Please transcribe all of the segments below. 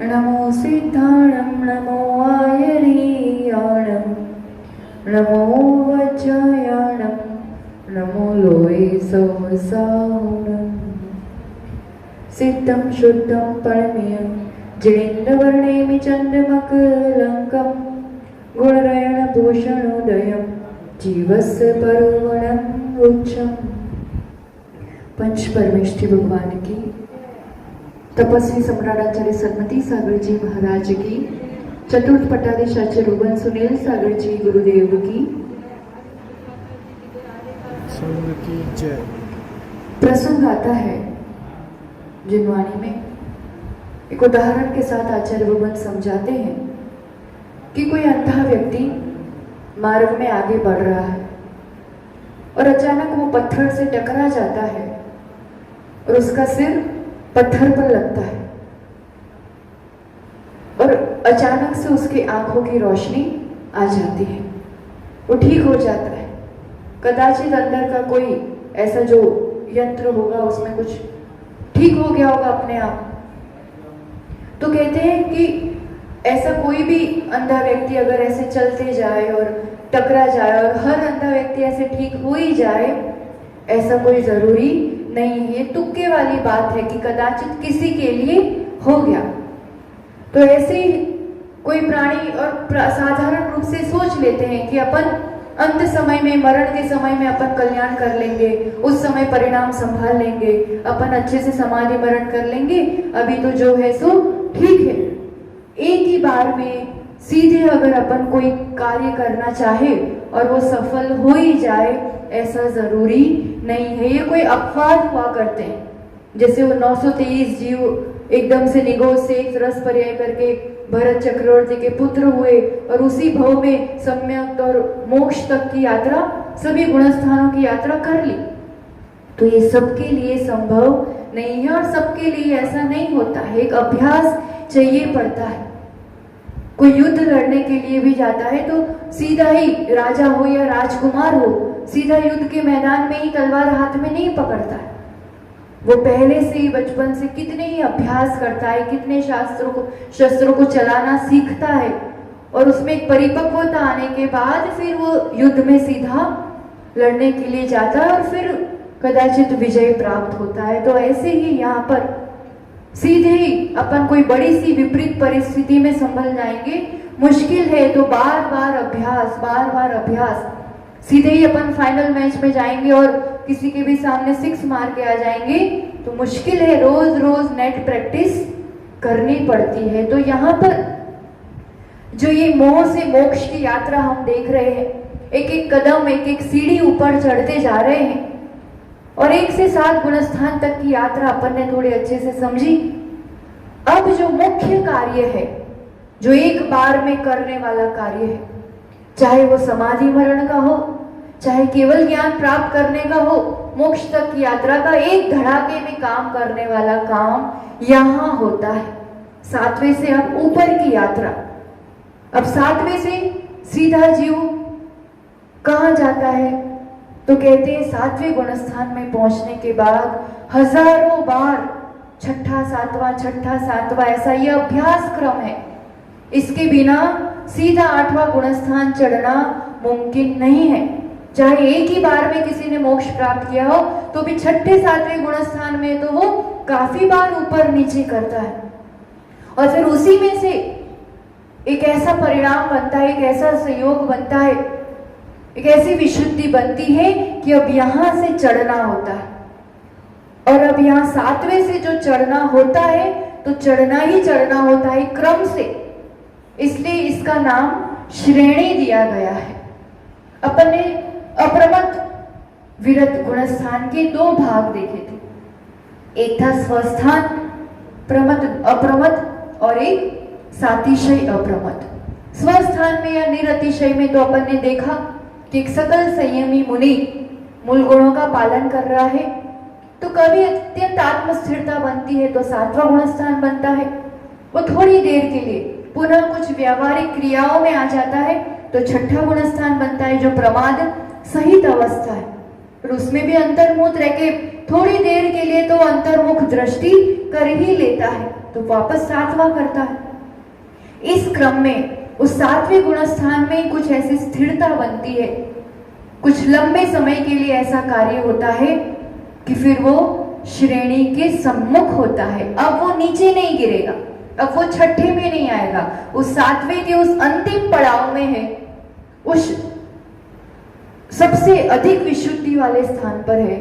नमो सिद्धाणं नमो आयरीयाणं नमो वज्रायाणं नमो लोये सोमसाहुणं सिद्धं शुद्धं परमेयं जिनेन्द्रवर्णेमि चन्द्रमकलङ्कं गुणरयणभूषणोदयं जीवस्य पर्वणम् उच्चम्। पंच परमेष्ठी भगवान की, तपस्वी सम्राटाचार्य सन्मति सागर जी महाराज की, चतुर्थ पट्टाधीशाचार्य रूबन सुनील सागर जी गुरुदेव की संग की जय। प्रसंग आता है जिनवाणी में, एक उदाहरण के साथ आचार्य रूबन समझाते हैं कि कोई अंधा व्यक्ति मार्ग में आगे बढ़ रहा है और अचानक वो पत्थर से टकरा जाता है और उसका सिर पत्थर पर लगता है और अचानक से उसकी आंखों की रोशनी आ जाती है, वो ठीक हो जाता है। कदाचित अंदर का कोई ऐसा जो यंत्र होगा उसमें कुछ ठीक हो गया होगा अपने आप। तो कहते हैं कि ऐसा कोई भी अंधा व्यक्ति अगर ऐसे चलते जाए और टकरा जाए और हर अंधा व्यक्ति ऐसे ठीक हो ही जाए, ऐसा कोई जरूरी नहीं है। ये तुक्के वाली बात है कि कदाचित किसी के लिए हो गया। तो ऐसे ही कोई प्राणी और साधारण रूप से सोच लेते हैं कि अपन अंत समय में, मरण के समय में अपन कल्याण कर लेंगे, उस समय परिणाम संभाल लेंगे, अपन अच्छे से समाधि मरण कर लेंगे, अभी तो जो है सो ठीक है। एक ही बार में सीधे अगर अपन कोई कार्य करना चाहे और वो सफल हो ही जाए, ऐसा जरूरी नहीं है। ये कोई अपवाद हुआ करते हैं, जैसे वो 923 जीव एकदम से निगोज से एक रस पर्याय करके भरत चक्रवर्ती के पुत्र हुए और उसी भव में सम्यक और मोक्ष तक की यात्रा, सभी गुणस्थानों की यात्रा कर ली। तो ये सबके लिए संभव नहीं है और सबके लिए ऐसा नहीं होता है। एक अभ्यास चाहिए पड़ता है। कोई युद्ध लड़ने के लिए भी जाता है तो सीधा ही राजा हो या राजकुमार हो, सीधा युद्ध के मैदान में ही तलवार हाथ में नहीं पकड़ता है। वो पहले से ही बचपन से कितने ही अभ्यास करता है, कितने शस्त्रों को चलाना सीखता है और उसमें एक परिपक्वता आने के बाद फिर वो युद्ध में सीधा लड़ने के लिए जाता है और फिर कदाचित विजय प्राप्त होता है। तो ऐसे ही यहाँ पर सीधे ही अपन कोई बड़ी सी विपरीत परिस्थिति में संभल जाएंगे, मुश्किल है। तो बार बार अभ्यास, सीधे ही अपन फाइनल मैच में जाएंगे और किसी के भी सामने 6 मार के आ जाएंगे तो मुश्किल है। रोज रोज नेट प्रैक्टिस करनी पड़ती है। तो यहाँ पर जो ये मोह से मोक्ष की यात्रा हम देख रहे हैं, एक एक कदम, एक एक सीढ़ी ऊपर चढ़ते जा रहे हैं और 1 से 7 गुणस्थान तक की यात्रा अपन ने थोड़ी अच्छे से समझी। अब जो मुख्य कार्य है, जो एक बार में करने वाला कार्य है, चाहे वो समाधि मरण का हो, चाहे केवल ज्ञान प्राप्त करने का हो, मोक्ष तक की यात्रा का एक धड़ाके में काम करने वाला काम यहाँ होता है। 7वें से अब ऊपर की यात्रा। अब 7वें से सीधा जीव कहाँ जाता है? तो कहते हैं 7वें गुणस्थान में पहुंचने के बाद हजारों बार छठा सातवां ऐसा ये अभ्यास क्रम है। इसके बिना सीधा 8वां गुणस्थान चढ़ना मुमकिन नहीं है। चाहे एक ही बार में किसी ने मोक्ष प्राप्त किया हो तो भी 6ठे-7वें गुणस्थान में तो वो काफी बार ऊपर नीचे करता है और फिर उसी में से एक ऐसा परिणाम बनता है, एक ऐसा संयोग बनता है, एक ऐसी विशुद्धि बनती है कि अब यहां से चढ़ना होता है। और अब यहाँ 7वें से जो चढ़ना होता है तो चढ़ना ही चढ़ना होता है क्रम से, इसलिए इसका नाम श्रेणी दिया गया है। अपन ने अप्रमत विरत गुणस्थान के 2 भाग देखे थे, एक था स्वस्थान प्रमत अप्रमत और एक सातिशय अप्रमत। स्वस्थान में या निरतिशय में तो अपन ने देखा कि एक सकल संयमी मुनि मूल गुणों का पालन कर रहा है तो कभी अत्यंत आत्मस्थिरता बनती है तो 7वां गुणस्थान बनता है। वो थोड़ी देर के लिए पुनः कुछ व्यावहारिक क्रियाओं में आ जाता है तो 6ठा गुणस्थान बनता है जो प्रमाद सहित अवस्था है। और उसमें भी अंतर्मुख रह के थोड़ी देर के लिए तो अंतर्मुख दृष्टि कर ही लेता है, तो वापस 7वां करता है। इस क्रम में उस 7वें गुणस्थान में कुछ ऐसी स्थिरता बनती है, कुछ लंबे समय के लिए ऐसा कार्य होता है कि फिर वो श्रेणी के सम्मुख होता है। अब वो नीचे नहीं गिरेगा, अब वो छठे में नहीं आएगा, उस 7वें के उस अंतिम पड़ाव में है, उस सबसे अधिक विशुद्धि वाले स्थान पर है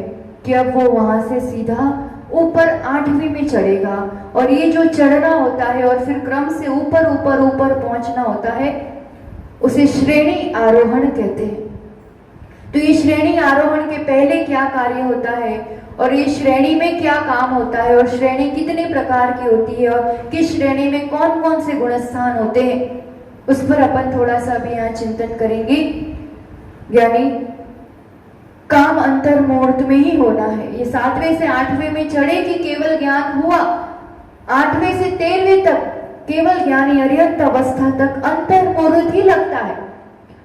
कि अब वो वहां से सीधा ऊपर 8वीं में चढ़ेगा। और ये जो चढ़ना होता है और फिर क्रम से ऊपर ऊपर ऊपर पहुंचना होता है, उसे श्रेणी आरोहण कहते हैं। तो ये श्रेणी आरोहण के पहले क्या कार्य होता है और ये श्रेणी में क्या काम होता है और श्रेणी कितने प्रकार की होती है और किस श्रेणी में कौन कौन से गुणस्थान होते हैं, उस पर अपन थोड़ा सा भी यहाँ चिंतन करेंगे। यानी काम अंतर मुहूर्त में ही होना है। ये 7वें से 8वें में चढ़े कि केवल ज्ञान हुआ, 8वें से 13वें तक केवल ज्ञानी अर्यंत अवस्था तक अंतर मुहूर्त ही लगता है।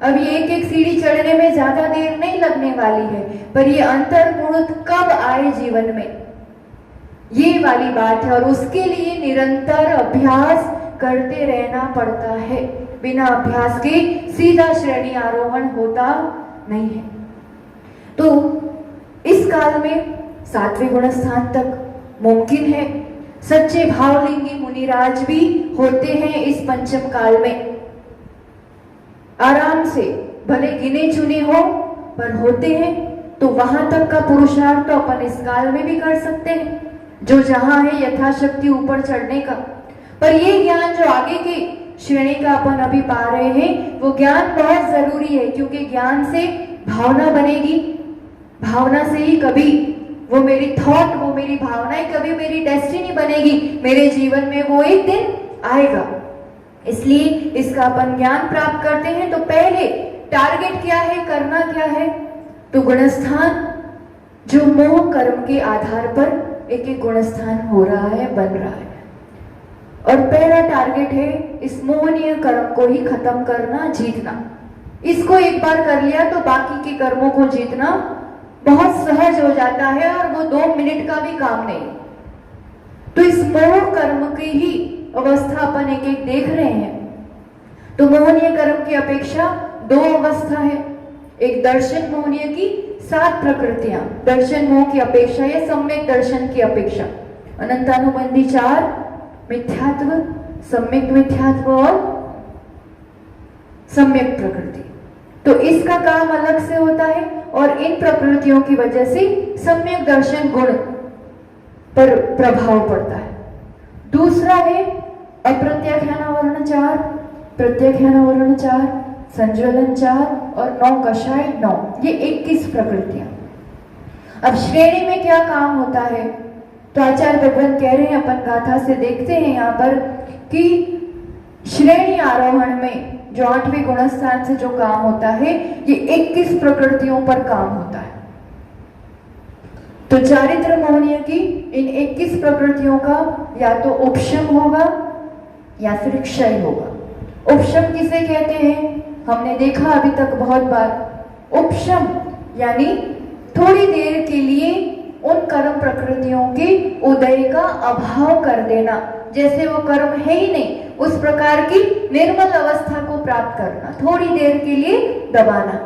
अब ये एक एक सीढ़ी चढ़ने में ज्यादा देर नहीं लगने वाली है, पर ये अंतर मुहूर्त कब आए जीवन में, ये वाली बात है। और उसके लिए निरंतर अभ्यास करते रहना पड़ता है, बिना अभ्यास के सीधा श्रेणी आरोहण होता नहीं है। तो इस काल में 7वें गुणस्थान तक मुमकिन है। सच्चे भावलिंगी मुनिराज भी होते हैं इस पंचम काल में, आराम से, भले गिने चुने हो पर होते हैं। तो वहां तक का पुरुषार्थ तो अपन इस काल में भी कर सकते हैं, जो जहां है यथाशक्ति ऊपर चढ़ने का। पर ये ज्ञान जो आगे की श्रेणी का अपन अभी पा रहे हैं, वो ज्ञान बहुत जरूरी है, क्योंकि ज्ञान से भावना बनेगी, भावना से ही कभी वो मेरी थॉट, वो मेरी भावनाएं, कभी मेरी डेस्टिनी बनेगी, मेरे जीवन में वो एक दिन आएगा। इसलिए इसका अपन ज्ञान प्राप्त करते हैं तो पहले टारगेट क्या है, करना क्या है, तो गुणस्थान जो मोह कर्म के आधार पर एक एक गुणस्थान हो रहा है, बन रहा है। और पहला टारगेट है इस मोहनीय कर्म को ही खत्म करना, जीतना। इसको एक बार कर लिया तो बाकी के कर्मों को जीतना बहुत सहज हो जाता है और वो 2 मिनट का भी काम नहीं। तो इस मोह कर्म की ही अवस्था अपन एक एक देख रहे हैं। तो मोहनीय कर्म की अपेक्षा 2 अवस्था है, एक दर्शन मोहनीय की 7 प्रकृतियां, दर्शन मोह की अपेक्षा या सम्यक दर्शन की अपेक्षा, अनंतानुबंधी 4, मिथ्यात्व, सम्यक मिथ्यात्व और सम्यक प्रकृति। तो इसका काम अलग से होता है और इन प्रकृतियों की वजह से सम्यक दर्शन गुण पर प्रभाव पड़ता है। दूसरा है अप्रत्याख्यानावरण 4, प्रत्याख्यानावरण 4, संज्वलन 4 और 9 कषाय 9, ये 21 प्रकृतियां। अब श्रेणी में क्या काम होता है, तो आचार्य भगवान कह रहे हैं, अपन गाथा से देखते हैं यहाँ पर कि श्रेणी आरोहण में जो 8वें गुणस्थान से जो काम होता है, ये 21 प्रकृतियों पर काम होता है। तो चारित्र मोहनीय की इन 21 प्रकृतियों का या तो उपशम होगा या फिर क्षय होगा। उपशम किसे कहते हैं, हमने देखा अभी तक बहुत बार। उपशम यानी थोड़ी देर के लिए उन कर्म प्रकृतियों के उदय का अभाव कर देना, जैसे वो कर्म है ही नहीं, उस प्रकार की निर्मल अवस्था को प्राप्त करना, थोड़ी देर के लिए दबाना।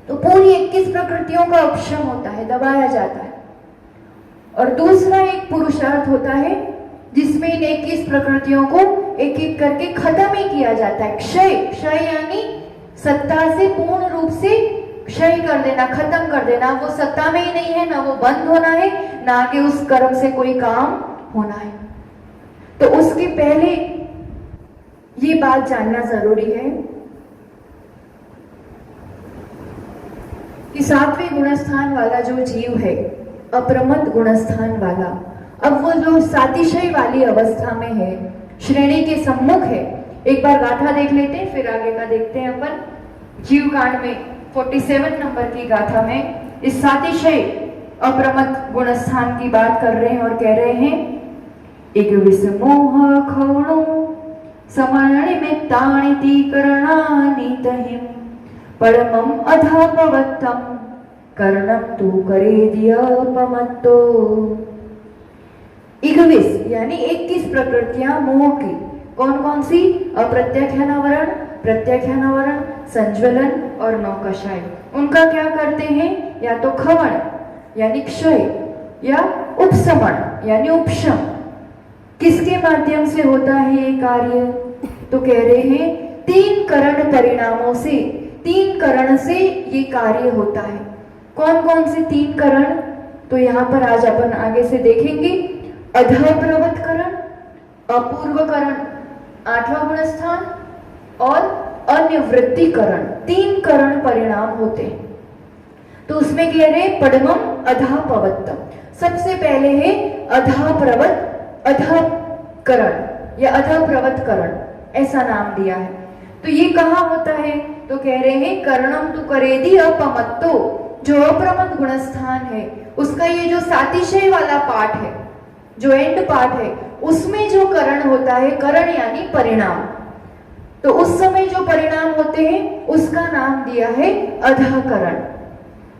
तो पूरी 21 प्रकृतियों का उपशम होता है, दबाया जाता है। और दूसरा एक पुरुषार्थ होता है जिसमें इन 21 प्रकृतियों को एक एक करके खत्म ही किया जाता है। क्षय, क्षय यानी सत्ता से पूर्ण रूप से क्षय कर देना, खत्म कर देना। वो सत्ता में ही नहीं है, ना वो बंद होना है, ना आगे उस कर्म से कोई काम होना है। तो उसके पहले ये बात जानना जरूरी है कि 7वें गुणस्थान वाला जो जीव है, अप्रमद गुणस्थान वाला, अब वो जो सातिशय वाली अवस्था में है, श्रेणी के सम्मुख है। एक बार गाथा देख लेते हैं, फिर आगे का देखते हैं अपन। जीव कांड में 47 नंबर की गाथा में इस सातिशय अप्रमद गुणस्थान की बात कर रहे हैं और कह रहे हैं, एक विसमोह खौणो समरणिमित्तानिति करणानि तहिं परमं अधापवत्तं कर्णम तू करे दिया पमत्तो। 21 यानी 21 प्रकृतियां मोह की। कौन कौन सी? अप्रत्याख्यानावरण, प्रत्याख्यानावरण, संज्वलन और नौकशाय। उनका क्या करते हैं? या तो खवन यानी क्षय या उपशमन यानी उपशम। किसके माध्यम से होता है ये कार्य? तो कह रहे हैं 3 करण परिणामों से, 3 करण से ये कार्य होता है। कौन कौन से 3 करण? तो यहाँ पर आज अपन आगे से देखेंगे। अधप्रवत करण, अपूर्व करण, 8वां गुण स्थान और अनिवृत्ति करण। 3 करण परिणाम होते हैं। तो उसमें कह रहे पद्मम अधापवत्तम। सबसे पहले है अधाप्रवत, अधकरण या अधप्रवत करण, ऐसा नाम दिया है। तो ये कहाँ होता है? तो कह रहे हैं कर्णम तु करेदी अपमत्तो। जो अप्रमत गुणस्थान है उसका ये जो सातिशय वाला पार्ट है, जो एंड पार्ट है, उसमें जो करण होता है, करण यानी परिणाम, तो उस समय जो परिणाम होते हैं उसका नाम दिया है अधकरण।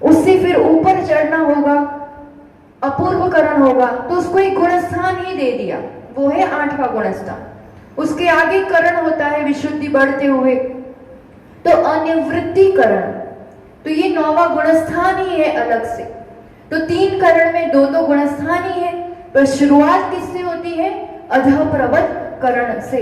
उससे फिर ऊपर चढ़ना होगा, अपूर्व करण होगा, तो उसको एक गुणस्थान ही दे दिया, वो है 8वां गुणस्थान। उसके आगे करण होता है विशुद्धि बढ़ते हुए, तो अनिवृत्ति करण, तो ये 9वां गुणस्थान ही है अलग से। तो 3 करण में 2 गुणस्थान ही है। तो शुरुआत किससे होती है? अधप्रवत करण से।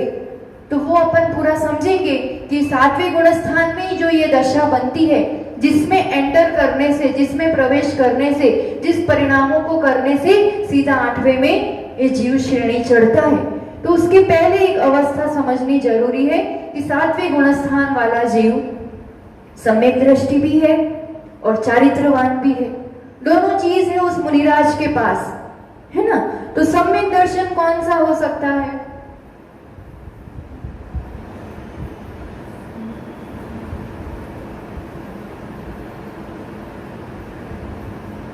तो वो अपन पूरा समझेंगे कि 7वें गुणस्थान में जो ये दशा बनती है, जिसमें एंटर करने से, जिसमें प्रवेश करने से, जिस परिणामों को करने से सीधा 8वें में ये जीव श्रेणी चढ़ता है। तो उसके पहले एक अवस्था समझनी जरूरी है कि 7वें गुणस्थान वाला जीव सम्यक दृष्टि भी है और चारित्रवान भी है। दोनों चीज है उस मुनिराज के पास, है ना। तो सम्यक दर्शन कौन सा हो सकता है?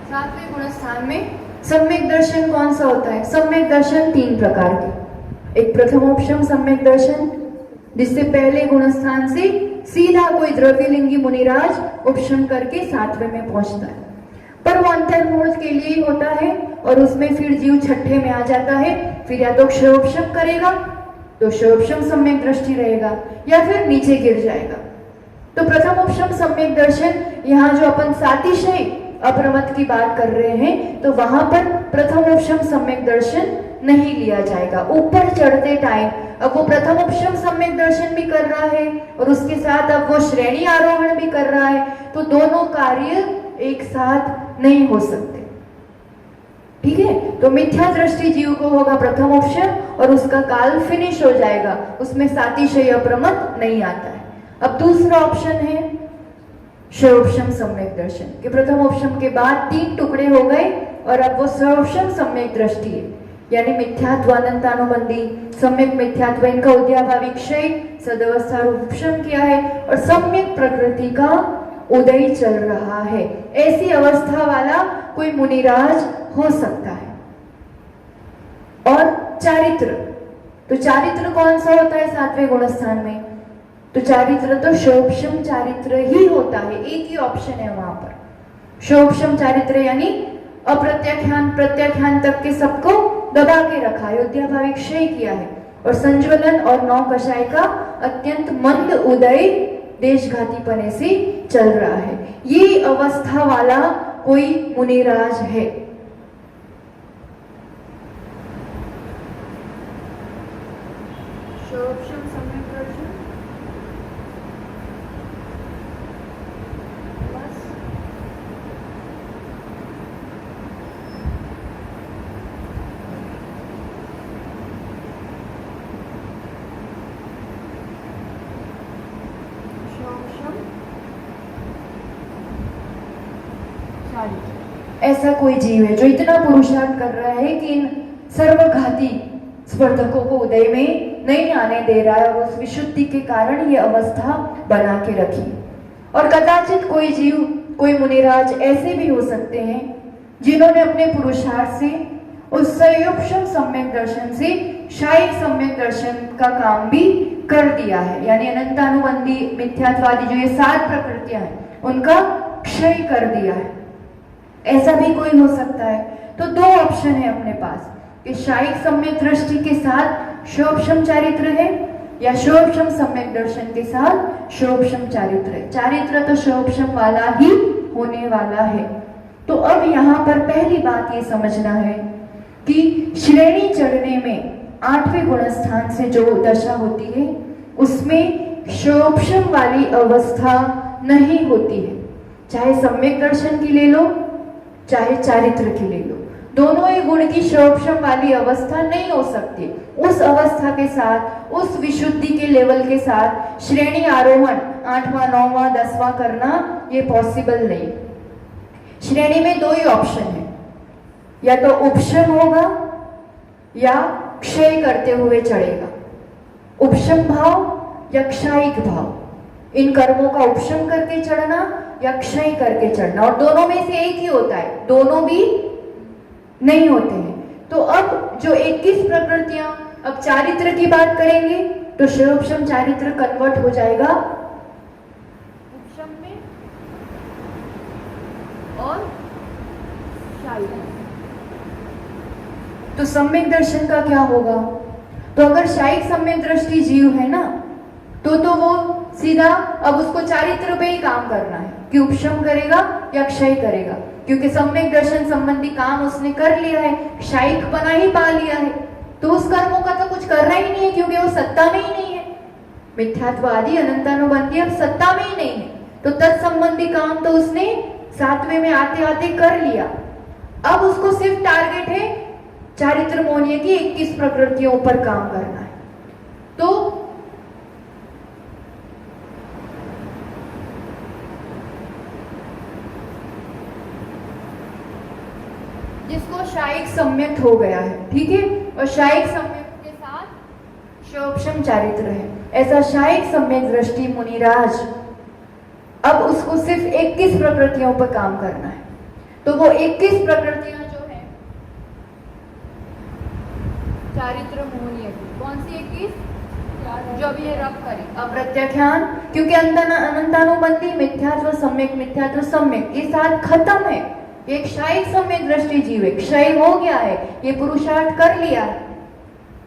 सातवें गुणस्थान में सम्यक दर्शन कौन सा होता है? सम्यक दर्शन 3 प्रकार के। एक प्रथमोपशम सम्यक दर्शन, जिससे पहले गुणस्थान से सीधा कोई द्रव्यलिंगी मुनिराज उपशम करके 7वें में पहुंचता है, पर वो अंतर्मूर्त के लिए ही होता है और उसमें फिर जीव 6ठे में आ जाता है। फिर या तो क्षयोपशम करेगा तो क्षयोपशम सम्यक दृष्टि रहेगा, या फिर नीचे गिर जाएगा। तो प्रथमोपशम सम्यक दर्शन, यहाँ जो अपन सातिशय अप्रमत की बात कर रहे हैं, तो वहां पर प्रथमोपशम सम्यक दर्शन नहीं लिया जाएगा। ऊपर चढ़ते टाइम अब वो प्रथमोपशम सम्यक दर्शन भी कर रहा है और उसके साथ अब वो श्रेणी आरोहण भी कर रहा है, तो दोनों कार्य एक साथ नहीं हो सकते। ठीक है, तो मिथ्या दृष्टि जीव को होगा प्रथमोपशम और उसका काल फिनिश हो जाएगा, उसमें सातिशय अप्रमत नहीं आता है। अब दूसरा ऑप्शन है क्षयोपशम सम्यक दर्शन, कि प्रथमोपशम के बाद 3 टुकड़े हो गए और अब वो क्षयोपशम सम्यक दृष्टि है, यानी मिथ्यात्व अनंतानुबंधी, सम्यक मिथ्यात्व, इनका उद्याभावी क्षय, सदवस्था उपशम किया है और सम्यक प्रकृति का उदय चल रहा है। ऐसी अवस्था वाला कोई मुनिराज हो सकता है। और चारित्र, तो चारित्र कौन सा होता है 7वें गुणस्थान में? तो चारित्र तो क्षयोपशम चारित्र ही होता है, एक ही ऑप्शन है वहां पर। क्षयोपशम चारित्र यानी अप्रत्याख्यान प्रत्याख्यान तक के सबको दबा के रखा है, उद्याभावी क्षय किया है, और संज्वलन और नौकशाय का अत्यंत मंद उदय देशघाती पने से चल रहा है। ये अवस्था वाला कोई मुनिराज है। ऐसा कोई जीव है जो इतना पुरुषार्थ कर रहा है कि इन सर्वघाती स्पर्धकों को उदय में नहीं आने दे रहा है, और उस विशुद्धि के कारण ये अवस्था बना के रखी। और कदाचित कोई जीव, कोई मुनिराज ऐसे भी हो सकते हैं जिन्होंने अपने पुरुषार्थ से उस संयोपशम सम्यक दर्शन से शायिक सम्यक दर्शन का काम भी कर दिया है, यानी अनंतानुबंधी मिथ्यात्वादी जो ये 7 प्रकृतियां हैं उनका क्षय कर दिया है। ऐसा भी कोई हो सकता है। तो दो ऑप्शन है अपने पास कि शायिक सम्यक दृष्टि के साथ शोभशम चारित्र है या शोभशम सम्यक दर्शन के साथ शोभशम चारित्र है। चारित्र तो शोभशम वाला ही होने वाला है। तो अब यहाँ पर पहली बात ये समझना है कि श्रेणी चढ़ने में 8वें गुणस्थान से जो दशा होती है उसमें शोभशम वाली अवस्था नहीं होती है। चाहे सम्यक दर्शन की ले लो चाहे चारित्र की ले लो, दोनों ही गुण की शोभशम वाली अवस्था नहीं हो सकती। उस अवस्था के साथ, उस विशुद्धि के लेवल के साथ श्रेणी आरोहण 8वां 9वां 10वां करना ये पॉसिबल नहीं। श्रेणी में दो ही ऑप्शन है, या तो उपशम होगा या क्षय करते हुए चढ़ेगा। उपशम भाव या क्षयिक भाव, इन कर्मों का उपशम करके चढ़ना या क्षय करके चढ़ना, और दोनों में से एक ही होता है, दोनों भी नहीं होते हैं। तो अब जो 21 प्रकृतियां, अब चारित्र की बात करेंगे तो शोभशम चारित्र कन्वर्ट हो जाएगा उपशम में और शायिक। तो सम्यक दर्शन का क्या होगा? तो अगर शायिक सम्यक दृष्टि जीव है ना, तो वो सीधा अब उसको चारित्र पे ही काम करना है कि उपशम करेगा या क्षय करेगा, क्योंकि सम्यक दर्शन संबंधी काम उसने कर लिया है, शायिक बना ही पा लिया है। तो उस कर्मों का तो कुछ करना ही नहीं है, क्योंकि वो सत्ता में ही नहीं है। मिथ्यात्वादी अनंतानुबंधी अब सत्ता में ही नहीं है, तो तत्संबंधी काम तो उसने 7वें में आते आते कर लिया। अब उसको सिर्फ टारगेट है चारित्र मोहनीय की 21 प्रकृतियों पर काम करना है। तो जिसको शायिक सम्यक हो गया है, ठीक है, और शायिक सम्यक के साथ शोभशम चारित्र है, ऐसा शायिक सम्यक दृष्टि मुनिराज अब उसको सिर्फ 21 प्रकृतियों पर काम करना है। तो वो 21 प्रकृतियां जो है चारित्र मोहनीय, कौन सी 21? जो अभी ये रब करी अप्रत्याख्यान, क्योंकि अनंतानुबंधी मिथ्यात्व सम्यक मिथ्यात्व सम्यक ये साथ खत्म है। एक शायिक सम्यक दृष्टि जीव है, क्षय हो गया है, ये पुरुषार्थ कर लिया है।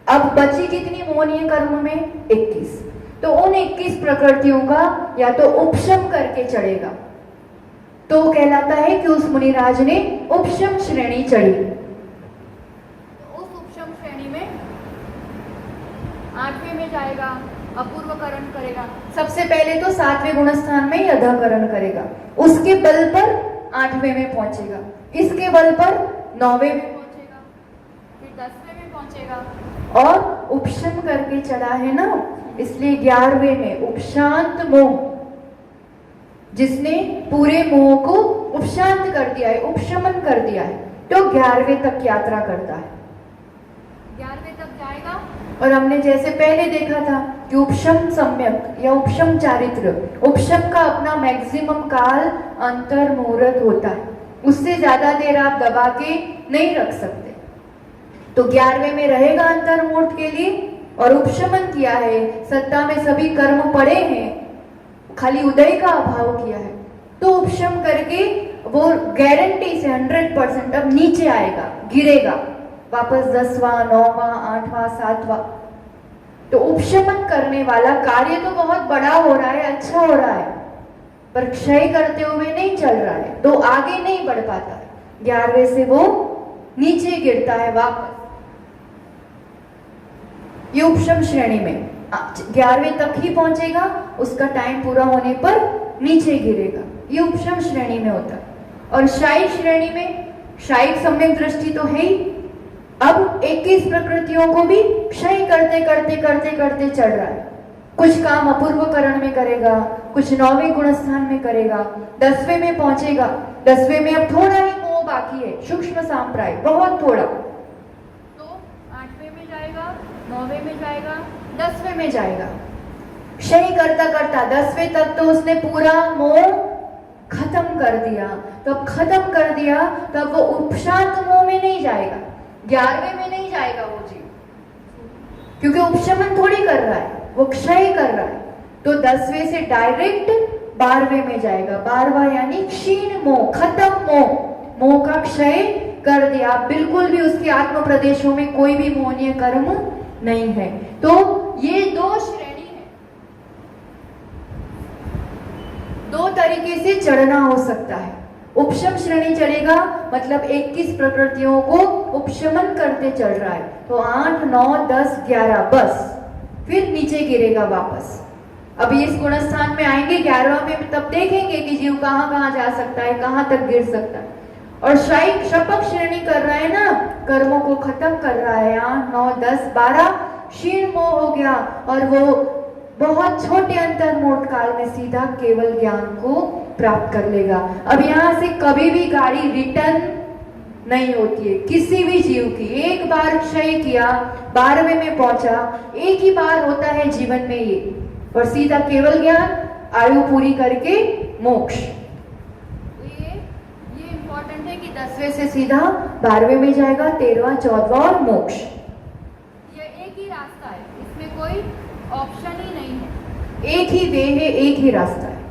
अब बची कितनी मोहनीय कर्म में? 21। तो उन 21 प्रकृतियों का या तो उपशम करके चढ़ेगा, तो कहलाता है कि उस मुनिराज ने उपशम श्रेणी चढ़ी। तो उस उपशम श्रेणी में 8वें में जाएगा, अपूर्वकरण करेगा। सबसे पहले तो 7वें गुणस्थान में ही अधाकरण करेगा, उसके बल पर 8वें में पहुंचेगा, इसके बल पर 9वें में पहुंचेगा, फिर 10वें में पहुंचेगा, और उपशम करके चढ़ा है ना, इसलिए 11वें में उपशांत मोह, जिसने पूरे मोह को उपशांत कर दिया है, उपशमन कर दिया है, तो 11वें तक यात्रा करता है। 11वें तक जाएगा, और हमने जैसे पहले देखा था कि उपशम सम्यक या उपशम चारित्र, उपशम का अपना मैक्सिमम काल अंतर मुहूर्त होता है, उससे ज्यादा देर आप दबा के नहीं रख सकते। तो 11वें में रहेगा अंतर मुहूर्त के लिए, और उपशमन किया है, सत्ता में सभी कर्म पड़े हैं, खाली उदय का अभाव किया है, तो उपशम करके वो गारंटी से 100% अब नीचे आएगा, गिरेगा वापस 10वां 9वां 8वां 7वां। तो उपशमन करने वाला कार्य तो बहुत बड़ा हो रहा है, अच्छा हो रहा है, पर क्षय करते हुए नहीं चल रहा है, तो आगे नहीं बढ़ पाता है। 11वें से वो नीचे गिरता है वापस। ये उपशम श्रेणी में 11वें तक ही पहुंचेगा, उसका टाइम पूरा होने पर नीचे गिरेगा, ये उपशम श्रेणी में होता है। और शायिक श्रेणी में शायिक सम्यक दृष्टि तो है ही, अब 21 प्रकृतियों को भी क्षय करते करते करते करते चढ़ रहा है। कुछ काम अपूर्वकरण में करेगा, कुछ 9वें गुणस्थान में करेगा, 10वें में पहुंचेगा। 10वें में अब थोड़ा ही मोह बाकी है, सूक्ष्म सांप्राय, बहुत थोड़ा, तो 8वें में जाएगा, 9वें में जाएगा, 10वें में जाएगा। क्षय करता करता 10वें तक तो उसने पूरा मोह खत्म कर दिया। तो अब खत्म कर दिया, तब वो उपशांत मोह में नहीं जाएगा, 11वें में नहीं जाएगा वो जीव, क्योंकि उपशमन थोड़ी कर रहा है, वो क्षय कर रहा है। तो 10वें से डायरेक्ट 12वें में जाएगा। 12वां यानी क्षीण मोह, खत्म मोह, मोह का क्षय कर दिया, बिल्कुल भी उसके आत्म प्रदेशों में कोई भी मोहनीय कर्म नहीं है। तो ये दो श्रेणी है, दो तरीके से चढ़ना हो सकता है। उपशम श्रेणी चढ़ेगा मतलब 21 प्रकृतियों को उपशमन करते चढ़ रहा है, तो 8, 9, 10, 11 बस, फिर नीचे गिरेगा वापस। अब ये इस गुणस्थान में आएंगे 11वां में, तब देखेंगे कि जीव कहाँ कहाँ जा सकता है, कहाँ तक गिर सकता है। और शायद शपक श्रेणी कर रहा है ना, कर्मों को खत्म कर रहा है। 8, 9, 10, 12 क्षीण मोह हो गया और वो बहुत छोटे अंतर्मोट काल में सीधा केवल ज्ञान को प्राप्त कर लेगा। अब यहाँ से कभी भी गाड़ी रिटर्न नहीं होती है किसी भी जीव की। एक बार क्षय किया, 12वें में पहुंचा, एक ही बार होता है जीवन में ये, और सीधा केवल ज्ञान, आयु पूरी करके मोक्ष। तो ये इंपॉर्टेंट है कि 10वें से सीधा 12वें में जाएगा, 13वां, 14वां और मोक्ष। ये एक ही रास्ता है, इसमें कोई ऑप्शन ही नहीं है, एक ही वे है, एक ही रास्ता है।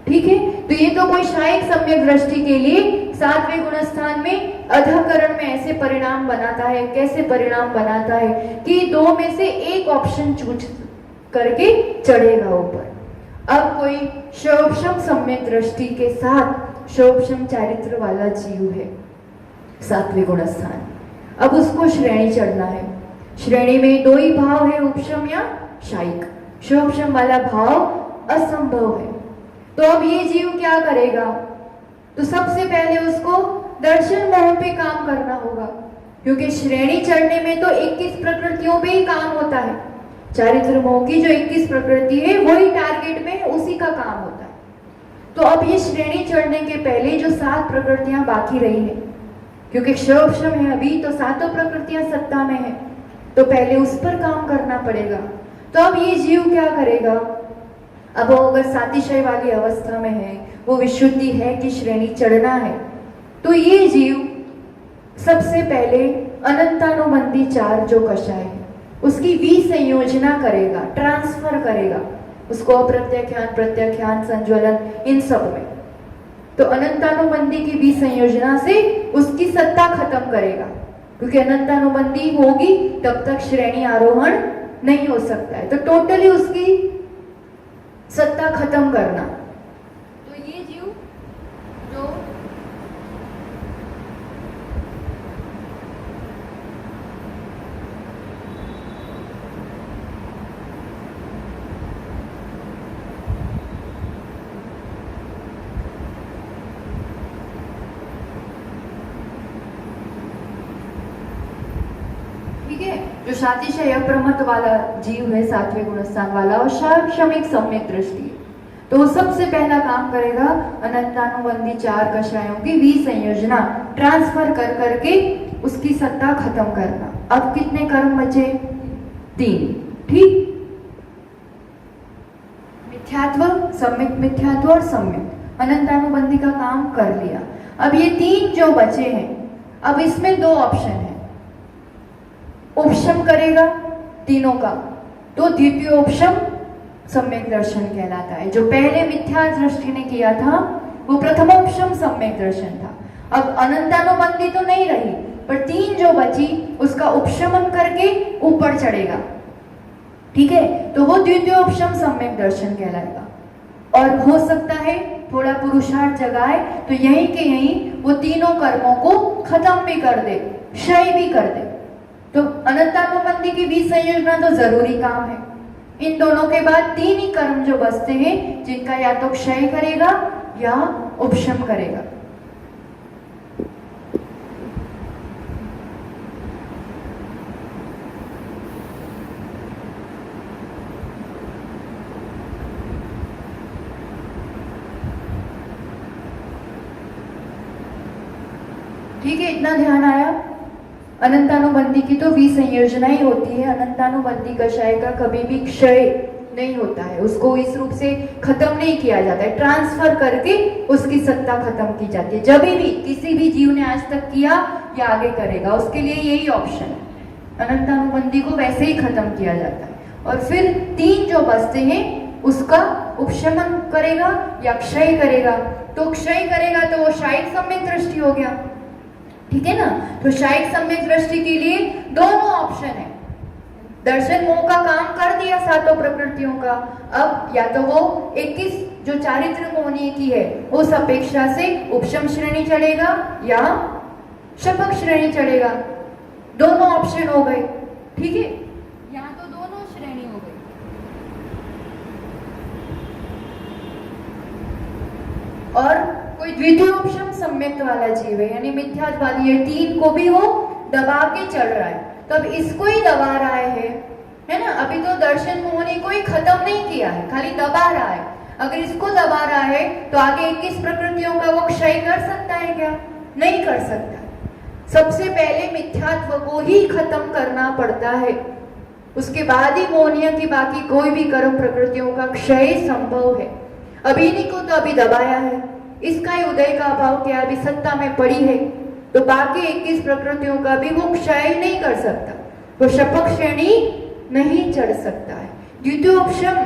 ठीक है, तो ये तो कोई शायद सम्यक दृष्टि के लिए 7वें गुणस्थान में अधःकरण में ऐसे परिणाम बनाता है। कैसे परिणाम बनाता है कि दो में से एक ऑप्शन चूज करके चढ़ेगा ऊपर। अब कोई शोभशम सम्यक दृष्टि के साथ शोभशम चारित्र वाला जीव है 7वें गुणस्थान, अब उसको श्रेणी चढ़ना है। श्रेणी में दो ही भाव है, उपशम या शायिक। शोभशम वाला भाव असंभव है। तो अब ये जीव क्या करेगा? तो सबसे पहले उसको दर्शन मोह पे काम करना होगा, क्योंकि श्रेणी चढ़ने में तो 21 प्रकृतियों पे ही काम होता है। चारित्र मोह की जो 21 प्रकृति है वही टारगेट में उसी का काम होता है। तो अब ये श्रेणी चढ़ने के पहले जो 7 प्रकृतियां बाकी रही है, क्योंकि शोभशम है अभी, तो 7 प्रकृतियां सत्ता में है, तो पहले उस पर काम करना पड़ेगा। तो अब ये जीव क्या करेगा? अब वो अगर सातिशय वाली अवस्था में है, वो विशुद्धि है कि श्रेणी चढ़ना है, तो ये जीव सबसे पहले अनंतानुबंधी 4 जो कषाय है उसकी विसंयोजना करेगा, ट्रांसफर करेगा उसको अप्रत्याख्यान, प्रत्याख्यान, संज्वलन, इन सब में। तो अनंतानुबंधी की विसंयोजना से उसकी सत्ता खत्म करेगा, क्योंकि अनंतानुबंधी होगी तब तक श्रेणी आरोहण नहीं हो सकता है। तो टोटली उसकी सत्ता खत्म करना। तो ये जीव जो ठीक है, जो सातिशय अप्रमत वाला जीव है 7वें गुणस्थान वाला, और शमिक सम्यक दृष्टि है, तो वो सबसे पहला काम करेगा अनंतानुबंधी 4 कषायों की विसंयोजना, ट्रांसफर कर करके उसकी सत्ता खत्म करना। अब कितने कर्म बचे? 3। ठीक, मिथ्यात्व, सम्यक मिथ्यात्व और सम्यक अनंतानुबंधी का काम कर लिया। अब ये 3 जो बचे हैं, अब इसमें 2 ऑप्शन है। उपशम करेगा तीनों का, तो द्वितीय उपशम सम्यक दर्शन कहलाता है। जो पहले मिथ्या दृष्टि ने किया था वो प्रथमोपशम सम्यक दर्शन था। अब अनंतानुबंधी तो नहीं रही, पर 3 जो बची उसका उपशमन करके ऊपर चढ़ेगा। ठीक है, तो वो द्वितीय उपशम सम्यक दर्शन कहलाएगा। और हो सकता है थोड़ा पुरुषार्थ जगाए तो यहीं के यहीं वो तीनों कर्मों को खत्म भी कर दे, क्षय भी कर दे। तो अनंतानुबंधी की विसंयोजना तो जरूरी काम है। इन दोनों के बाद 3 ही कर्म जो बचते हैं, जिनका या तो क्षय करेगा या उपशम करेगा। ठीक है, इतना ध्यान आया। अनंतानुबंधी की तो विसंयोजना ही होती है। अनंतानुबंधी कषाय का कभी भी क्षय नहीं होता है, उसको इस रूप से खत्म नहीं किया जाता है, ट्रांसफर करके उसकी सत्ता खत्म की जाती है। जब भी किसी भी जीव ने आज तक किया या आगे करेगा, उसके लिए यही ऑप्शन है। अनंतानुबंधी को वैसे ही खत्म किया जाता है। और फिर 3 जो बचते हैं उसका उपशमन करेगा या क्षय करेगा? तो क्षय करेगा तो वो शायिक सम्यक दृष्टि हो गया, ठीक है ना। तो शायिक सम्यक दृष्टि के लिए दोनों ऑप्शन है। दर्शन मोह का काम कर दिया सातों प्रकृतियों का, अब या तो वो 21 जो चारित्र मोहनी की है उस अपेक्षा से उपशम श्रेणी चलेगा या शपक श्रेणी चलेगा। दोनों ऑप्शन हो गए, ठीक है, यहाँ तो दोनों श्रेणी हो गई। और कोई द्वितीय उपशम सम्यक वाला जीव है यानी मिथ्यात्वादी, ये तीन को भी वो दबा के चल रहा है, तो अब इसको ही दबा रहा है ना। अभी तो दर्शन मोहनी को ही खत्म नहीं किया है, खाली दबा रहा है। अगर इसको दबा रहा है तो आगे 21 प्रकृतियों का वो क्षय कर सकता है क्या? नहीं कर सकता। सबसे पहले मिथ्यात्व को ही खत्म करना पड़ता है, उसके बाद ही मोहनिया की बाकी कोई भी कर्म प्रकृतियों का क्षय संभव है। अभी इन्हीं को तो अभी दबाया है, इसका ही उदय का अभाव क्या अभी सत्ता में पड़ी है, तो बाकी 21 प्रकृतियों का भी वो क्षय नहीं कर सकता, वो शपक श्रेणी नहीं चढ़ सकता है। द्वितीय उपशम